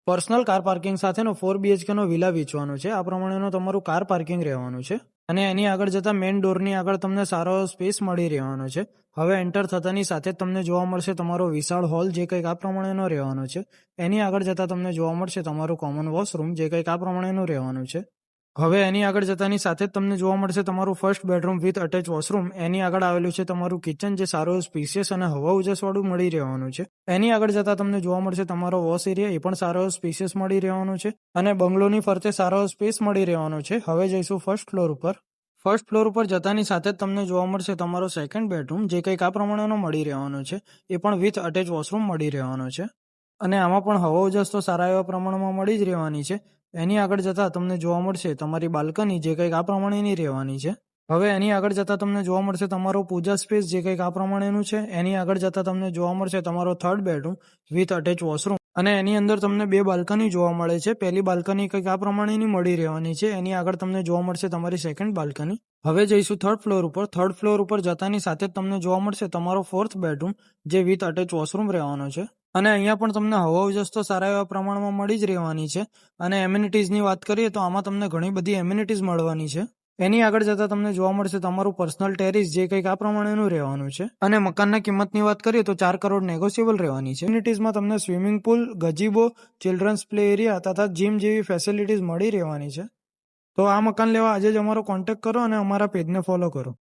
Personal car parking સાથેનો 4 BHK નો villa વેચવાનો છે. આ પ્રમાણેનો તમારું કાર પાર્કિંગ રહેવાનું છે અને એની આગળ જતા મેઇન ડોરની આગળ તમને સારો સ્પેસ મળી રહેવાનો છે. હવે એન્ટર થતાની સાથે જ તમને જોવા મળશે તમારો વિશાળ હોલ, જે કંઈક આ પ્રમાણેનો રહેવાનો છે. એની આગળ જતા તમને જોવા મળશે તમારું કોમન વોશરૂમ, જે કંઈક આ પ્રમાણેનું રહેવાનું છે. હવે એની આગળ જતાની સાથે જ તમને જોવા મળશે તમારું first bedroom with attach washroom. એની આગળ આવેલું છે તમારું કિચન, જે સારું સ્પેશિયસ અને હવા ઉજાસવાળું મળી રહેવાનું છે. એની આગળ જતા તમને જોવા મળશે તમારો વોશ એરિયા, એ પણ સારો સ્પેશિયસ મળી રહેવાનો છે અને બંગલોની ફરતે સારો સ્પેસ મળી રહેવાનો છે. હવે જઈશું ફર્સ્ટ ફ્લોર ઉપર. ફર્સ્ટ ફ્લોર ઉપર જતાની સાથે જ તમને જોવા મળશે તમારો સેકન્ડ બેડરૂમ, જે કંઈક આ પ્રમાણેનો મળી રહેવાનો છે. એ પણ વિથ અટેચ વોશરૂમ મળી રહેવાનો છે અને આમાં પણ હવા ઉજાસ તો સારા એવા પ્રમાણમાં મળી જ રહેવાની છે. એની આગળ જતા તમને જોવા મળશે તમારી બાલ્કની, જે કંઈક આ પ્રમાણેની રહેવાની છે. હવે એની આગળ જતા તમને જોવા મળશે તમારો પૂજા સ્પેસ, જે કંઈક આ પ્રમાણેનું છે. એની આગળ જતા તમને જોવા મળશે તમારો third bedroom with attach washroom અને એની અંદર તમને 2 બાલ્કની જોવા મળે છે. પહેલી બાલ્કની કંઈક આ પ્રમાણેની મળી રહેવાની છે. એની આગળ તમને જોવા મળશે તમારી સેકન્ડ બાલ્કની. હવે જઈશું થર્ડ ફ્લોર ઉપર. થર્ડ ફ્લોર ઉપર જતાની સાથે જ તમને જોવા મળશે તમારો ફોર્થ બેડરૂમ, જે વિથ અટેચ વોશરૂમ રહેવાનો છે અને અહીંયા પણ તમને હવા ઉજાસ તો સારા એવા પ્રમાણમાં મળી જ રહેવાની છે. અને એમ્યુનિટીઝની વાત કરીએ તો આમાં તમને ઘણી બધી એમ્યુનિટીઝ મળવાની છે. એની આગળ જતા તમને જોવા મળશે તમારું પર્સનલ ટેરેસ, જે કંઈક આ પ્રમાણેનું રહેવાનું છે અને મકાનના કિંમતની વાત કરીએ તો 4 કરોડ નેગોશિયેબલ રહેવાની છે. એમ્યુનિટીઝમાં તમને swimming pool, gazebo, children's play area તથા જીમ જેવી ફેસિલિટીઝ મળી રહેવાની છે. તો આ મકાન લેવા આજે જ અમારો કોન્ટેક્ટ કરો અને અમારા પેજને ફોલો કરો.